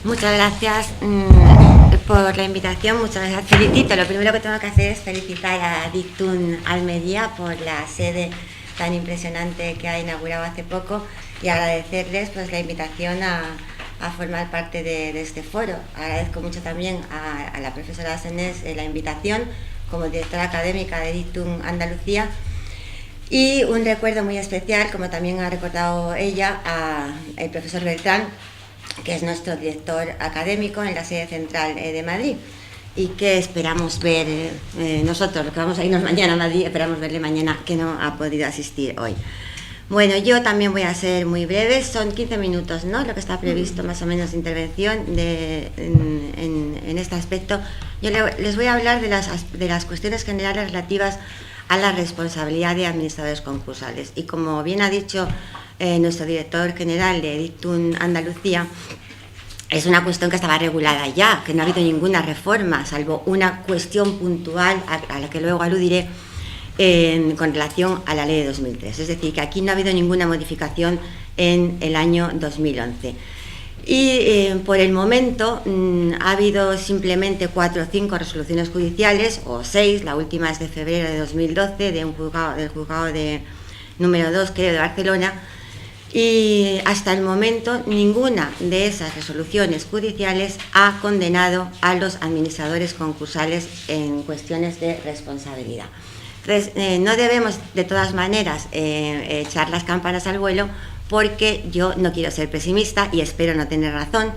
Muchas gracias por la invitación, muchas gracias. Felicito, lo primero que tengo que hacer es felicitar a Dictum Almería por la sede tan impresionante que ha inaugurado hace poco y agradecerles pues la invitación a formar parte de este foro. Agradezco mucho también a la profesora Senés la invitación como directora académica de Dictum Andalucía. Y un recuerdo muy especial, como también ha recordado ella, al profesor Beltrán, que es nuestro director académico en la sede central de Madrid y que esperamos ver nosotros, los que vamos a irnos mañana a Madrid, esperamos verle mañana, que no ha podido asistir hoy. Bueno, yo también voy a ser muy breve, son 15 minutos, ¿no?, lo que está previsto más o menos de intervención en este aspecto. Yo les voy a hablar de las cuestiones generales relativas a la responsabilidad de administradores concursales. Y como bien ha dicho nuestro director general de Dictum Andalucía, es una cuestión que estaba regulada ya, que no ha habido ninguna reforma, salvo una cuestión puntual a la que luego aludiré con relación a la ley de 2003. Es decir, que aquí no ha habido ninguna modificación en el año 2011. Y por el momento ha habido simplemente 4 o 5 resoluciones judiciales, o 6, la última es de febrero de 2012, del juzgado de número 2, creo, de Barcelona, y hasta el momento ninguna de esas resoluciones judiciales ha condenado a los administradores concursales en cuestiones de responsabilidad. Entonces, no debemos de todas maneras echar las campanas al vuelo, porque yo no quiero ser pesimista y espero no tener razón,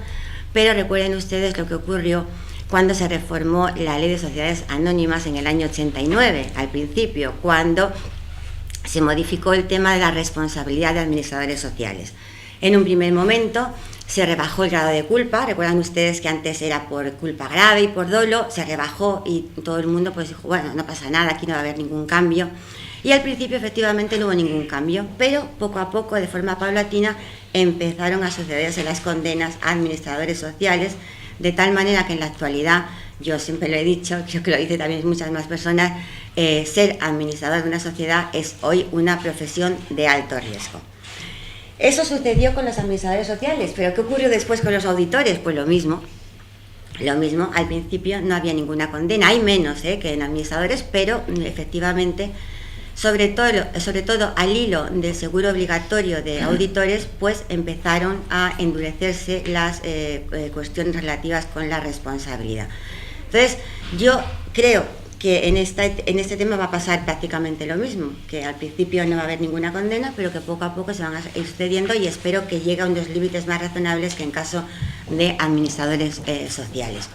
pero recuerden ustedes lo que ocurrió cuando se reformó la Ley de Sociedades Anónimas en el año 89, al principio, cuando se modificó el tema de la responsabilidad de administradores sociales. En un primer momento se rebajó el grado de culpa, recuerdan ustedes que antes era por culpa grave y por dolo, se rebajó y todo el mundo pues dijo, bueno, no pasa nada, aquí no va a haber ningún cambio. Y al principio efectivamente no hubo ningún cambio, pero poco a poco, de forma paulatina, empezaron a sucederse las condenas a administradores sociales, de tal manera que en la actualidad, yo siempre lo he dicho, creo que lo dicen también muchas más personas, ser administrador de una sociedad es hoy una profesión de alto riesgo. Eso sucedió con los administradores sociales, pero ¿qué ocurrió después con los auditores? Pues lo mismo, al principio no había ninguna condena, hay menos que en administradores, pero efectivamente, sobre todo al hilo del seguro obligatorio de auditores, pues empezaron a endurecerse las cuestiones relativas con la responsabilidad. Entonces, yo creo que en este tema va a pasar prácticamente lo mismo, que al principio no va a haber ninguna condena, pero que poco a poco se van a ir sucediendo y espero que llegue a unos límites más razonables que en caso de administradores sociales.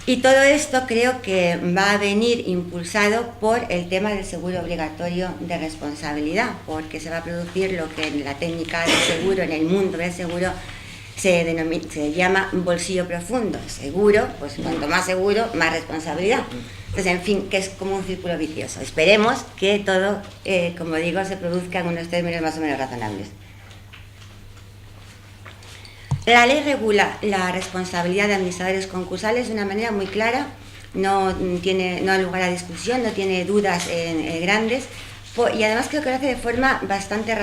Y todo esto creo que va a venir impulsado por el tema del seguro obligatorio de responsabilidad, porque se va a producir lo que en la técnica del seguro, en el mundo del seguro, se llama bolsillo profundo. Seguro, pues cuanto más seguro, más responsabilidad. Entonces, en fin, que es como un círculo vicioso. Esperemos que todo, como digo, se produzca en unos términos más o menos razonables. La ley regula la responsabilidad de administradores concursales de una manera muy clara, no hay lugar a discusión, no tiene dudas grandes, y además creo que lo hace de forma bastante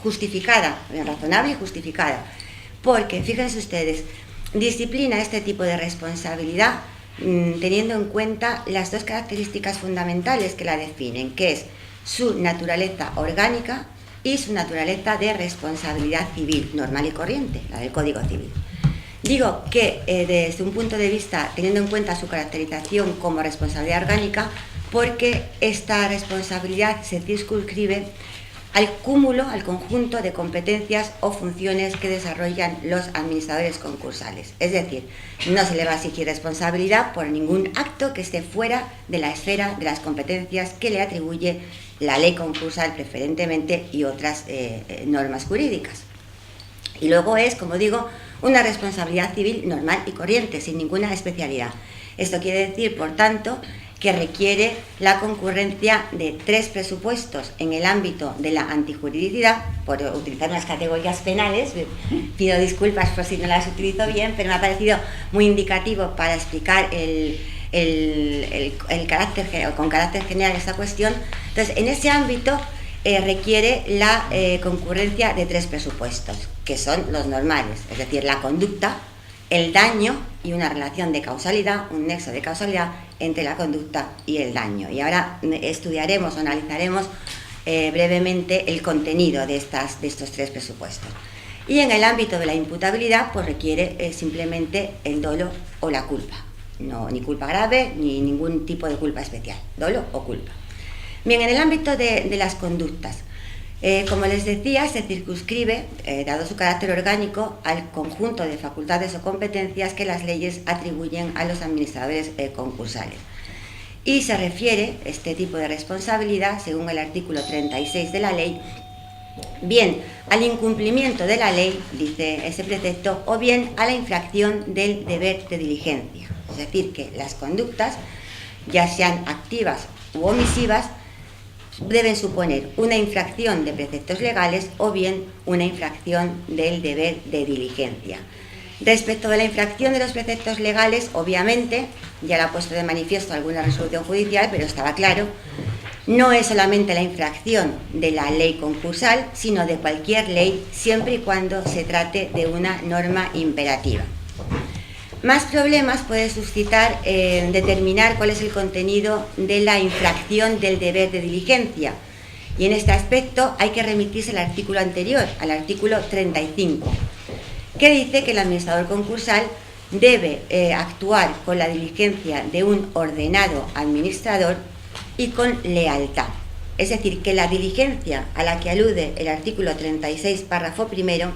justificada, razonable y justificada, porque, fíjense ustedes, disciplina este tipo de responsabilidad teniendo en cuenta las 2 características fundamentales que la definen, que es su naturaleza orgánica y su naturaleza de responsabilidad civil, normal y corriente, la del Código Civil. Digo que desde un punto de vista, teniendo en cuenta su caracterización como responsabilidad orgánica, porque esta responsabilidad se circunscribe al cúmulo, al conjunto de competencias o funciones que desarrollan los administradores concursales. Es decir, no se le va a exigir responsabilidad por ningún acto que esté fuera de la esfera de las competencias que le atribuye la ley concursal preferentemente y otras normas jurídicas. Y luego es, como digo, una responsabilidad civil normal y corriente, sin ninguna especialidad. Esto quiere decir, por tanto, que requiere la concurrencia de 3 presupuestos en el ámbito de la antijuridicidad, por utilizar unas categorías penales. Pido disculpas por si no las utilizo bien, pero me ha parecido muy indicativo para explicar con carácter general esta cuestión. Entonces, en ese ámbito requiere la concurrencia de 3 presupuestos, que son los normales, es decir, la conducta, el daño y una relación de causalidad, un nexo de causalidad entre la conducta y el daño. Y ahora estudiaremos o analizaremos brevemente el contenido de estos 3 presupuestos. Y en el ámbito de la imputabilidad, pues requiere simplemente el dolo o la culpa. No, ni culpa grave, ni ningún tipo de culpa especial, dolo o culpa. Bien, en el ámbito de las conductas, como les decía, se circunscribe, dado su carácter orgánico, al conjunto de facultades o competencias que las leyes atribuyen a los administradores concursales. Y se refiere este tipo de responsabilidad, según el artículo 36 de la ley, bien al incumplimiento de la ley, dice ese precepto, o bien a la infracción del deber de diligencia. Es decir, que las conductas, ya sean activas u omisivas, deben suponer una infracción de preceptos legales o bien una infracción del deber de diligencia. Respecto de la infracción de los preceptos legales, obviamente, ya lo ha puesto de manifiesto alguna resolución judicial, pero estaba claro, no es solamente la infracción de la ley concursal, sino de cualquier ley, siempre y cuando se trate de una norma imperativa. Más problemas puede suscitar determinar cuál es el contenido de la infracción del deber de diligencia. Y en este aspecto hay que remitirse al artículo anterior, al artículo 35, que dice que el administrador concursal debe actuar con la diligencia de un ordenado administrador y con lealtad. Es decir, que la diligencia a la que alude el artículo 36, párrafo primero,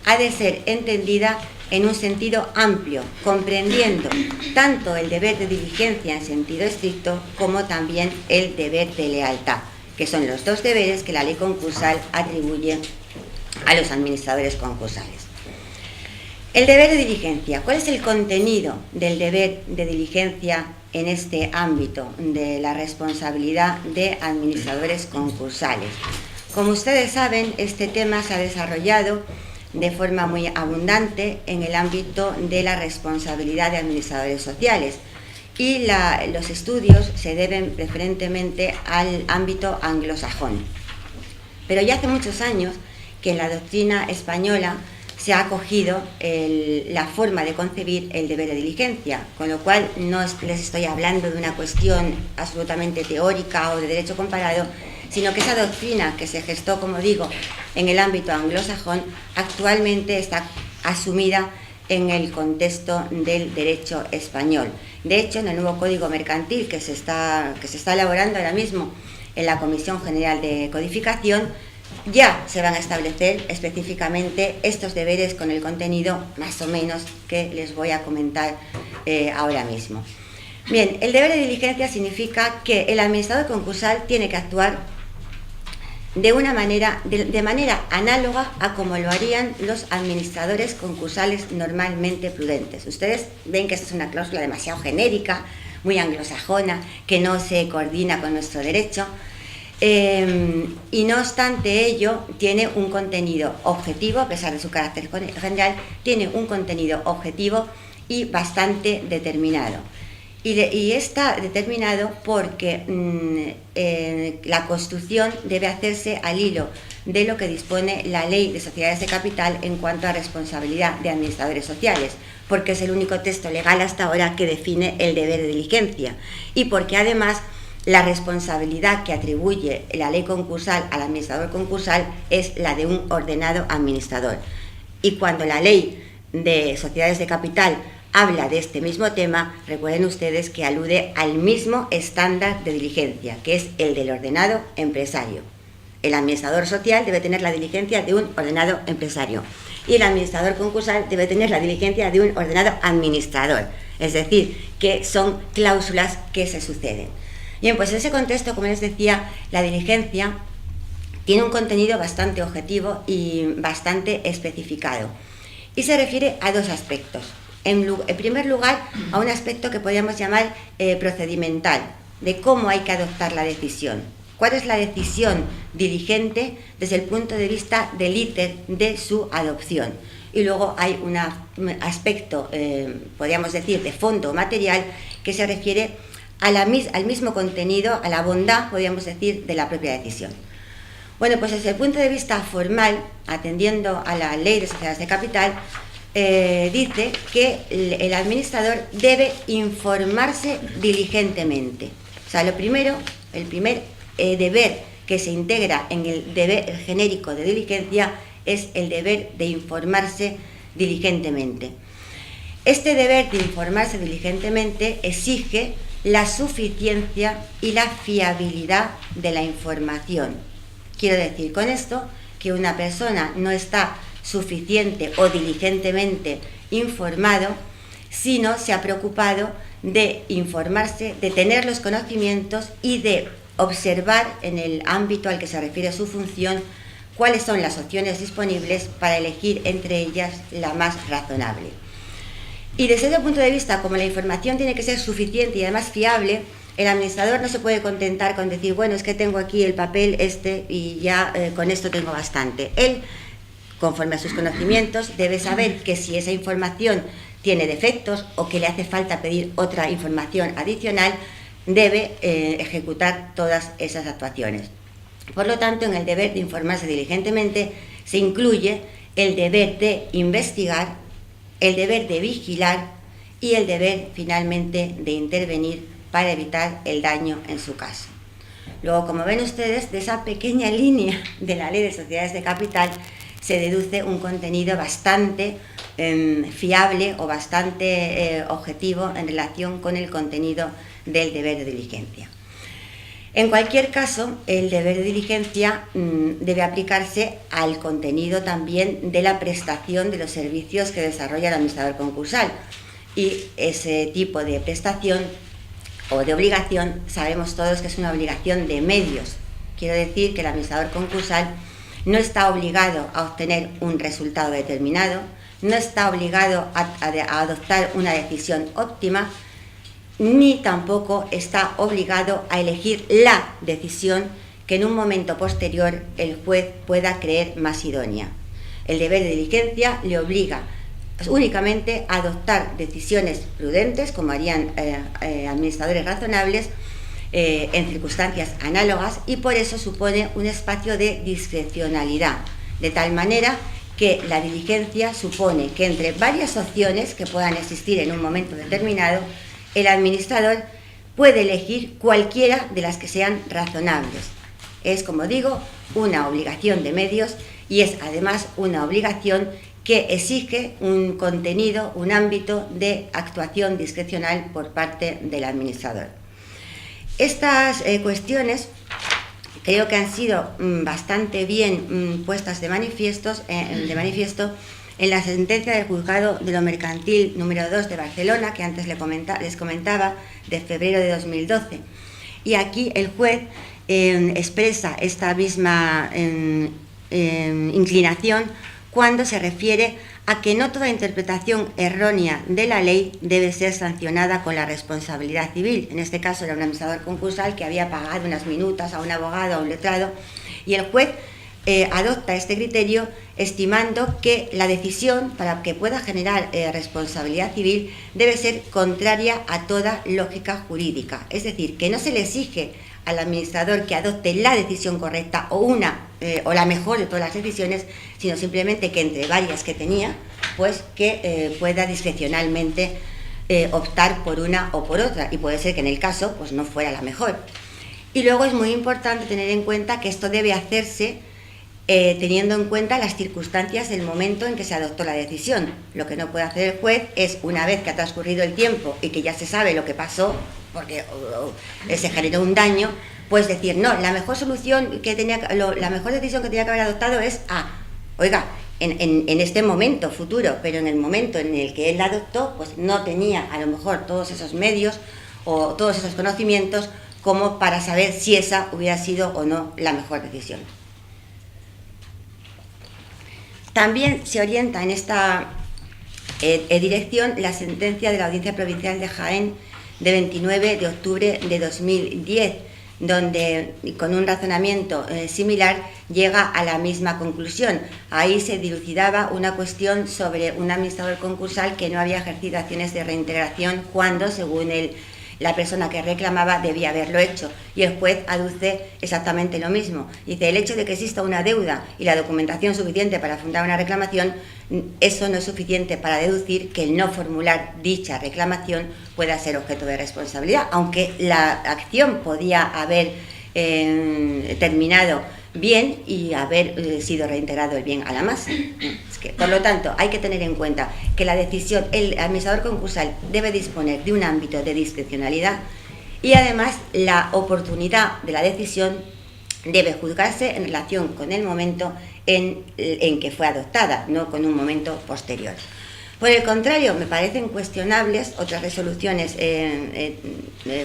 ha de ser entendida en un sentido amplio, comprendiendo tanto el deber de diligencia en sentido estricto como también el deber de lealtad, que son los 2 deberes que la ley concursal atribuye a los administradores concursales. El deber de diligencia. ¿Cuál es el contenido del deber de diligencia en este ámbito de la responsabilidad de administradores concursales? Como ustedes saben, este tema se ha desarrollado de forma muy abundante en el ámbito de la responsabilidad de administradores sociales y los estudios se deben preferentemente al ámbito anglosajón. Pero ya hace muchos años que en la doctrina española se ha acogido la forma de concebir el deber de diligencia, con lo cual no les estoy hablando de una cuestión absolutamente teórica o de derecho comparado, sino que esa doctrina que se gestó, como digo, en el ámbito anglosajón, actualmente está asumida en el contexto del derecho español. De hecho, en el nuevo Código Mercantil que se está elaborando ahora mismo en la Comisión General de Codificación, ya se van a establecer específicamente estos deberes con el contenido más o menos que les voy a comentar ahora mismo. Bien, el deber de diligencia significa que el administrador concursal tiene que actuar de manera análoga a como lo harían los administradores concursales normalmente prudentes. Ustedes ven que esta es una cláusula demasiado genérica, muy anglosajona, que no se coordina con nuestro derecho, y no obstante ello tiene un contenido objetivo, a pesar de su carácter general, tiene un contenido objetivo y bastante determinado. Y está determinado porque la construcción debe hacerse al hilo de lo que dispone la Ley de Sociedades de Capital en cuanto a responsabilidad de administradores sociales, porque es el único texto legal hasta ahora que define el deber de diligencia y porque además la responsabilidad que atribuye la ley concursal al administrador concursal es la de un ordenado administrador. Y cuando la Ley de Sociedades de Capital habla de este mismo tema, recuerden ustedes que alude al mismo estándar de diligencia, que es el del ordenado empresario. El administrador social debe tener la diligencia de un ordenado empresario y el administrador concursal debe tener la diligencia de un ordenado administrador, es decir, que son cláusulas que se suceden. Bien, pues en ese contexto, como les decía, la diligencia tiene un contenido bastante objetivo y bastante especificado y se refiere a 2 aspectos. En primer lugar, a un aspecto que podríamos llamar procedimental, de cómo hay que adoptar la decisión. ¿Cuál es la decisión diligente desde el punto de vista del íter de su adopción? Y luego hay un aspecto, podríamos decir, de fondo material, que se refiere al mismo contenido, a la bondad, podríamos decir, de la propia decisión. Bueno, pues desde el punto de vista formal, atendiendo a la Ley de Sociedades de Capital, dice que el administrador debe informarse diligentemente. O sea, el primer deber que se integra en el deber genérico de diligencia es el deber de informarse diligentemente. Este deber de informarse diligentemente exige la suficiencia y la fiabilidad de la información. Quiero decir con esto que una persona no está suficiente o diligentemente informado si no se ha preocupado de informarse, de tener los conocimientos y de observar en el ámbito al que se refiere su función cuáles son las opciones disponibles para elegir entre ellas la más razonable. Y desde ese punto de vista, como la información tiene que ser suficiente y además fiable, el administrador no se puede contentar con decir, bueno, es que tengo aquí el papel y ya con esto tengo bastante. Él, conforme a sus conocimientos, debe saber que si esa información tiene defectos o que le hace falta pedir otra información adicional, debe ejecutar todas esas actuaciones. Por lo tanto, en el deber de informarse diligentemente se incluye el deber de investigar, el deber de vigilar y el deber, finalmente, de intervenir para evitar el daño en su caso. Luego, como ven ustedes, de esa pequeña línea de la Ley de Sociedades de Capital se deduce un contenido bastante fiable o bastante objetivo en relación con el contenido del deber de diligencia. En cualquier caso, el deber de diligencia debe aplicarse al contenido también de la prestación de los servicios que desarrolla el administrador concursal. Y ese tipo de prestación o de obligación sabemos todos que es una obligación de medios. Quiero decir que el administrador concursal no está obligado a obtener un resultado determinado, no está obligado a adoptar una decisión óptima, ni tampoco está obligado a elegir la decisión que en un momento posterior el juez pueda creer más idónea. El deber de diligencia le obliga únicamente a adoptar decisiones prudentes, como harían administradores razonables, en circunstancias análogas, y por eso supone un espacio de discrecionalidad, de tal manera que la diligencia supone que entre varias opciones que puedan existir en un momento determinado, el administrador puede elegir cualquiera de las que sean razonables. Es, como digo, una obligación de medios y es además una obligación que exige un contenido, un ámbito de actuación discrecional por parte del administrador. Estas cuestiones creo que han sido bastante bien puestas de manifiesto en la sentencia del Juzgado de lo Mercantil número 2 de Barcelona, que antes les comentaba, de febrero de 2012. Y aquí el juez expresa esta misma inclinación cuando se refiere a que no toda interpretación errónea de la ley debe ser sancionada con la responsabilidad civil. En este caso era un administrador concursal que había pagado unas minutas a un abogado, a un letrado, y el juez adopta este criterio estimando que la decisión, para que pueda generar responsabilidad civil, debe ser contraria a toda lógica jurídica. Es decir, que no se le exige al administrador que adopte la decisión correcta o la mejor de todas las decisiones, sino simplemente que entre varias que tenía, pues que pueda discrecionalmente optar por una o por otra, y puede ser que en el caso pues no fuera la mejor. Y luego es muy importante tener en cuenta que esto debe hacerse teniendo en cuenta las circunstancias del momento en que se adoptó la decisión. Lo que no puede hacer el juez es, una vez que ha transcurrido el tiempo y que ya se sabe lo que pasó, porque se generó un daño, pues decir, no, la mejor solución la mejor decisión que tenía que haber adoptado es oiga, en este momento futuro, pero en el momento en el que él la adoptó, pues no tenía a lo mejor todos esos medios o todos esos conocimientos como para saber si esa hubiera sido o no la mejor decisión. También se orienta en esta dirección la sentencia de la Audiencia Provincial de Jaén de 29 de octubre de 2010, donde con un razonamiento similar llega a la misma conclusión. Ahí se dilucidaba una cuestión sobre un administrador concursal que no había ejercido acciones de reintegración cuando, según el la persona que reclamaba debía haberlo hecho. Y el juez aduce exactamente lo mismo. Dice, el hecho de que exista una deuda y la documentación suficiente para fundar una reclamación, eso no es suficiente para deducir que el no formular dicha reclamación pueda ser objeto de responsabilidad, aunque la acción podía haber terminado bien y haber sido reintegrado el bien a la masa. Por lo tanto, hay que tener en cuenta que la decisión, el administrador concursal debe disponer de un ámbito de discrecionalidad y además la oportunidad de la decisión debe juzgarse en relación con el momento en que fue adoptada, no con un momento posterior. Por el contrario, me parecen cuestionables otras resoluciones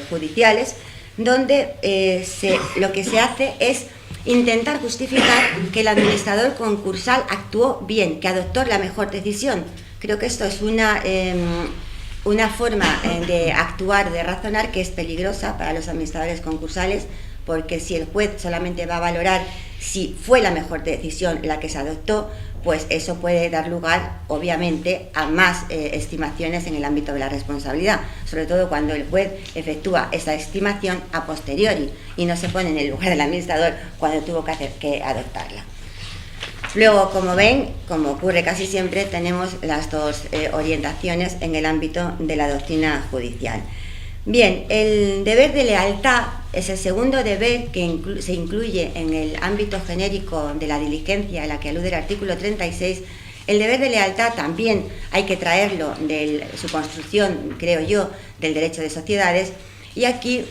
judiciales donde lo que se hace es intentar justificar que el administrador concursal actuó bien, que adoptó la mejor decisión. Creo que esto es una forma de actuar, de razonar, que es peligrosa para los administradores concursales, porque si el juez solamente va a valorar si fue la mejor decisión la que se adoptó, pues eso puede dar lugar, obviamente, a más estimaciones en el ámbito de la responsabilidad, sobre todo cuando el juez efectúa esa estimación a posteriori y no se pone en el lugar del administrador cuando tuvo que adoptarla. Luego, como ven, como ocurre casi siempre, tenemos las dos orientaciones en el ámbito de la doctrina judicial. Bien, el deber de lealtad es el segundo deber que se incluye en el ámbito genérico de la diligencia a la que alude el artículo 36. El deber de lealtad también hay que traerlo de su construcción, creo yo, del derecho de sociedades, y aquí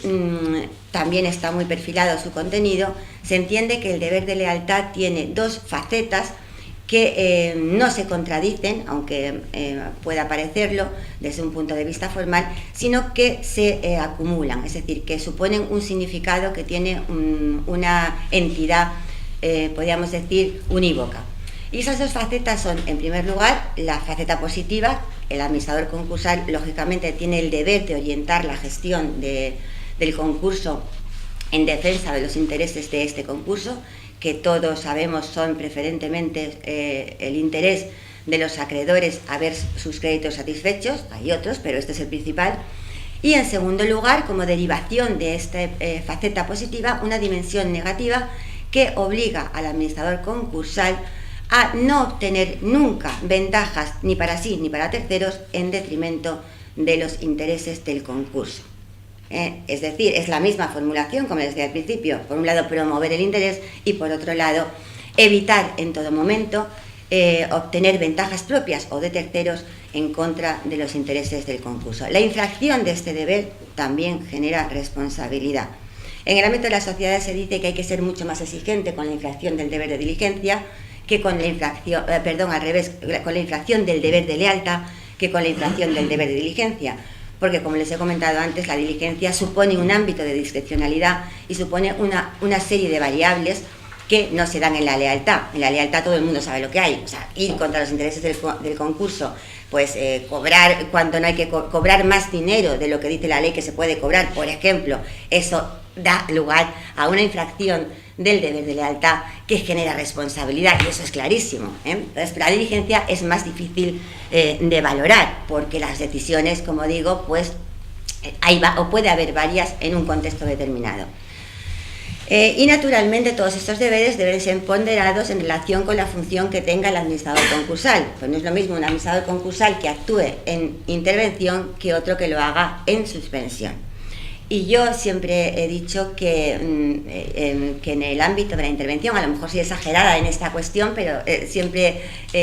también está muy perfilado su contenido. Se entiende que el deber de lealtad tiene dos facetas que no se contradicen, aunque pueda parecerlo desde un punto de vista formal, sino que se acumulan, es decir, que suponen un significado que tiene una entidad, podríamos decir, unívoca. Y esas dos facetas son, en primer lugar, la faceta positiva. El administrador concursal, lógicamente, tiene el deber de orientar la gestión del concurso en defensa de los intereses de este concurso, que todos sabemos son preferentemente el interés de los acreedores a ver sus créditos satisfechos. Hay otros, pero este es el principal. Y en segundo lugar, como derivación de esta faceta positiva, una dimensión negativa que obliga al administrador concursal a no obtener nunca ventajas ni para sí ni para terceros en detrimento de los intereses del concurso. Es decir, es la misma formulación, como les decía al principio: por un lado promover el interés y por otro lado evitar en todo momento obtener ventajas propias o de terceros en contra de los intereses del concurso. La infracción de este deber también genera responsabilidad. En el ámbito de las sociedades se dice que hay que ser mucho más exigente con la infracción del deber de diligencia que con la infracción, al revés, con la infracción del deber de lealtad que con la infracción del deber de diligencia. Porque, como les he comentado antes, la diligencia supone un ámbito de discrecionalidad y supone una serie de variables que no se dan en la lealtad. En la lealtad todo el mundo sabe lo que hay, o sea, ir contra los intereses del concurso, pues cobrar cuando no hay que cobrar más dinero de lo que dice la ley que se puede cobrar, por ejemplo, eso da lugar a una infracción del deber de lealtad que genera responsabilidad, y eso es clarísimo. Entonces, la diligencia es más difícil de valorar, porque las decisiones, como digo, pues o puede haber varias en un contexto determinado. Y naturalmente todos estos deberes deben ser ponderados en relación con la función que tenga el administrador concursal. Pues no es lo mismo un administrador concursal que actúe en intervención que otro que lo haga en suspensión. Y yo siempre he dicho que en el ámbito de la intervención, a lo mejor soy exagerada en esta cuestión, pero siempre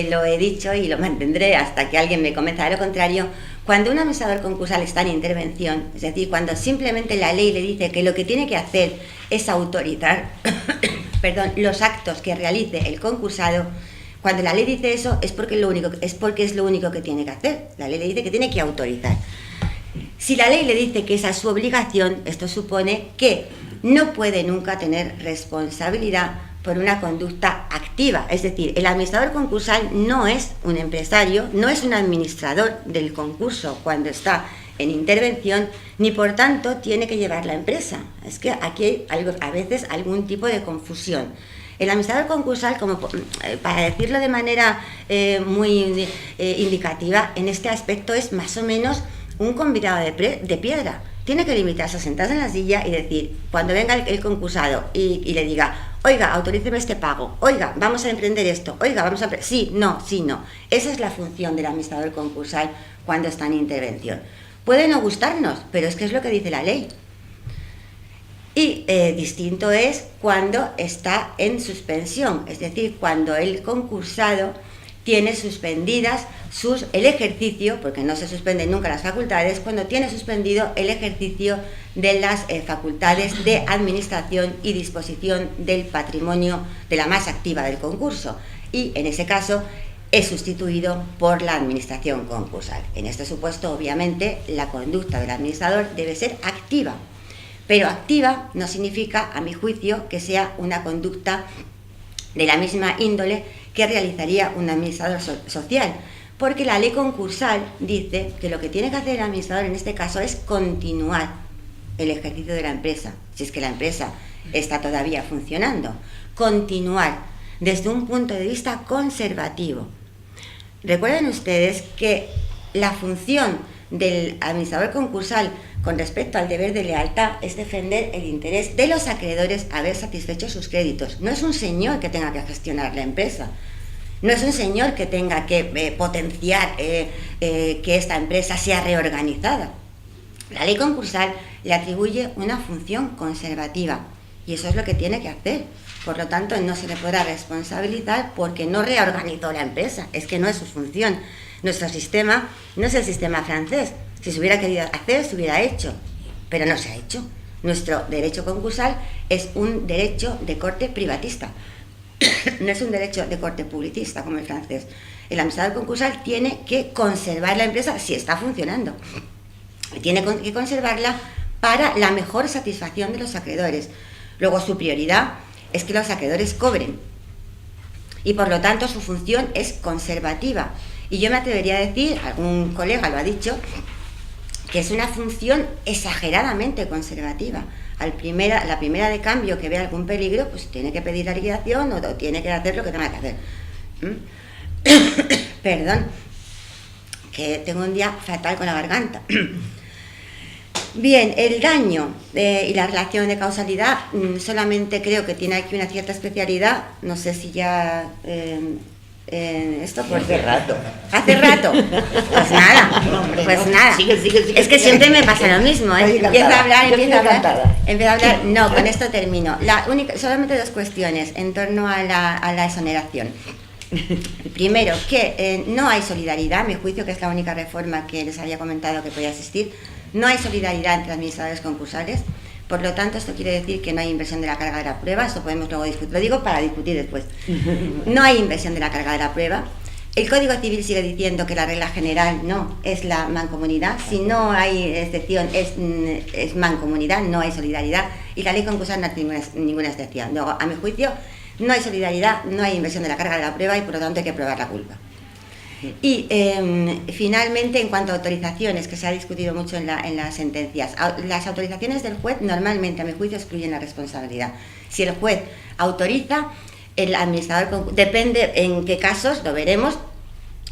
lo he dicho y lo mantendré hasta que alguien me convenza de lo contrario. Cuando un administrador concursal está en intervención, es decir, cuando simplemente la ley le dice que lo que tiene que hacer es autorizar los actos que realice el concursado, cuando la ley dice eso es porque es lo único que tiene que hacer. La ley le dice que tiene que autorizar. Si la ley le dice que esa es su obligación, esto supone que no puede nunca tener responsabilidad por una conducta activa. Es decir, el administrador concursal no es un empresario, no es un administrador del concurso cuando está en intervención, ni por tanto tiene que llevar la empresa. Es que aquí hay a veces algún tipo de confusión. El administrador concursal, para decirlo de manera muy indicativa, en este aspecto es más o menos un convidado de piedra. tiene que limitarse a sentarse en la silla y decir, cuando venga el concursado y le diga, oiga, autoríceme este pago, oiga, vamos a emprender esto, oiga, vamos a... Sí, no, sí, no. Esa es la función del administrador concursal cuando está en intervención. Puede no gustarnos, pero es que es lo que dice la ley. Y distinto es cuando está en suspensión, es decir, cuando el concursado tiene suspendidas el ejercicio, porque no se suspenden nunca las facultades, cuando tiene suspendido el ejercicio de las facultades de administración y disposición del patrimonio de la masa activa del concurso, y en ese caso es sustituido por la administración concursal. En este supuesto, obviamente, la conducta del administrador debe ser activa, pero activa no significa, a mi juicio, que sea una conducta de la misma índole que realizaría un administrador social, porque la ley concursal dice que lo que tiene que hacer el administrador en este caso es continuar el ejercicio de la empresa, si es que la empresa está todavía funcionando, continuar desde un punto de vista conservativo. Recuerden ustedes que la función del administrador concursal con respecto al deber de lealtad es defender el interés de los acreedores a haber satisfecho sus créditos. No es un señor que tenga que gestionar la empresa, no es un señor que tenga que potenciar que esta empresa sea reorganizada. La ley concursal le atribuye una función conservativa y eso es lo que tiene que hacer. Por lo tanto, no se le podrá responsabilizar porque no reorganizó la empresa, es que no es su función. Nuestro sistema no es el sistema francés. Si se hubiera querido hacer, se hubiera hecho, pero no se ha hecho. Nuestro derecho concursal es un derecho de corte privatista, no es un derecho de corte publicista como el francés. El administrador concursal tiene que conservar la empresa si está funcionando. Tiene que conservarla para la mejor satisfacción de los acreedores. Luego, su prioridad es que los acreedores cobren y por lo tanto su función es conservativa. Y yo me atrevería a decir, algún colega lo ha dicho, que es una función exageradamente conservativa. La primera de cambio que ve algún peligro, pues tiene que pedir la liquidación o tiene que hacer lo que tenga que hacer. Perdón, que tengo un día fatal con la garganta. Bien, el daño y la relación de causalidad, solamente creo que tiene aquí una cierta especialidad, no sé si ya... esto pues hace rato. Hace rato. Pues nada. Sigue. Es que siempre me pasa lo mismo, ¿eh? Empiezo a hablar. No, con esto termino. Solamente dos cuestiones en torno a la exoneración. Primero, que no hay solidaridad, a mi juicio, que es la única reforma que les había comentado que podía existir. No hay solidaridad entre administradores concursales. Por lo tanto, esto quiere decir que no hay inversión de la carga de la prueba, eso podemos luego discutir, lo digo para discutir después. No hay inversión de la carga de la prueba. El Código Civil sigue diciendo que la regla general no es la mancomunidad, si no hay excepción es mancomunidad, no hay solidaridad, y la ley concursal no tiene ninguna excepción. Luego, a mi juicio, no hay solidaridad, no hay inversión de la carga de la prueba y por lo tanto hay que probar la culpa. Y finalmente, en cuanto a autorizaciones, que se ha discutido mucho en las sentencias, las autorizaciones del juez normalmente, a mi juicio, excluyen la responsabilidad. Si el juez autoriza, el administrador, depende en qué casos, lo veremos,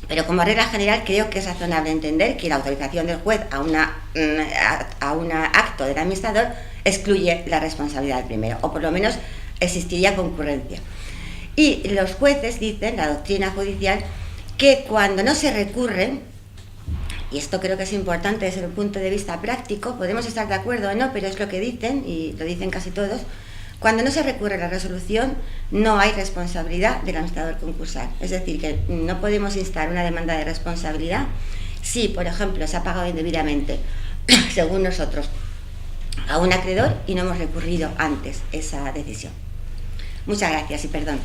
pero como regla general creo que es razonable entender que la autorización del juez a un acto del administrador excluye la responsabilidad del primero, o por lo menos existiría concurrencia. Y los jueces dicen, la doctrina judicial, que cuando no se recurren, y esto creo que es importante desde el punto de vista práctico, podemos estar de acuerdo o no, pero es lo que dicen, y lo dicen casi todos, cuando no se recurre a la resolución no hay responsabilidad del administrador concursal. Es decir, que no podemos instar una demanda de responsabilidad si, por ejemplo, se ha pagado indebidamente, según nosotros, a un acreedor y no hemos recurrido antes esa decisión. Muchas gracias y perdón.